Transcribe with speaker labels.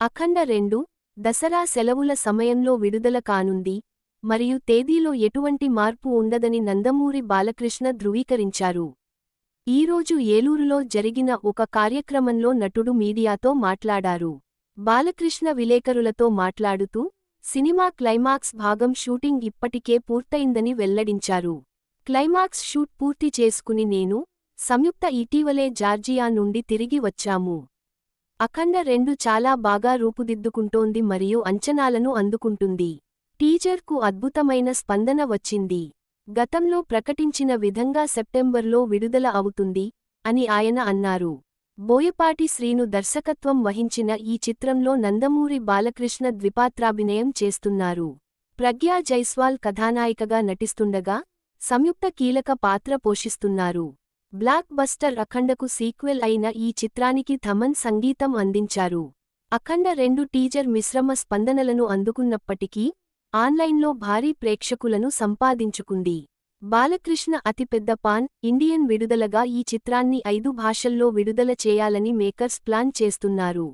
Speaker 1: అఖండ 2 దసరా సెలవుల సమయంలో విడుదల కానుంది మరియు తేదీలో ఎటువంటి మార్పు ఉండదని నందమూరి బాలకృష్ణ ధృవీకరించారు. ఈరోజు ఏలూరులో జరిగిన ఒక కార్యక్రమంలో నటుడు మీడియాతో మాట్లాడారు. బాలకృష్ణ విలేకరులతో మాట్లాడుతూ, సినిమా క్లైమాక్స్ భాగం షూటింగ్ ఇప్పటికే పూర్తయిందని వెల్లడించారు. క్లైమాక్స్ షూట్ పూర్తి చేసుకుని నేను, సంయుక్త ఇటీవలే జార్జియా నుండి తిరిగి వచ్చాము. అఖండ 2 చాలా బాగా రూపుదిద్దుకుంటోంది మరియు అంచనాలను అందుకుంటుంది. టీజర్కు అద్భుతమైన స్పందన వచ్చింది. గతంలో ప్రకటించిన విధంగా సెప్టెంబర్లో విడుదల అవుతుంది అని ఆయన అన్నారు. బోయపాటి శ్రీను దర్శకత్వం వహించిన ఈ చిత్రంలో నందమూరి బాలకృష్ణ ద్విపాత్రాభినయం చేస్తున్నారు. ప్రగ్యా జైస్వాల్ కథానాయికగా నటిస్తుండగా, సంయుక్త కీలక పాత్ర పోషిస్తున్నారు. బ్లాక్ బస్టర్ అఖండకు సీక్వెల్ అయిన ఈ చిత్రానికి థమన్ సంగీతం అందించారు. అఖండ 2 టీజర్ మిశ్రమ స్పందనలను అందుకున్నప్పటికీ, ఆన్లైన్లో భారీ ప్రేక్షకులను సంపాదించుకుంది. బాలకృష్ణ అతిపెద్ద పాన్ ఇండియన్ విడుదలగా ఈ చిత్రాన్ని 5 భాషల్లో విడుదల చేయాలని మేకర్స్ ప్లాన్ చేస్తున్నారు.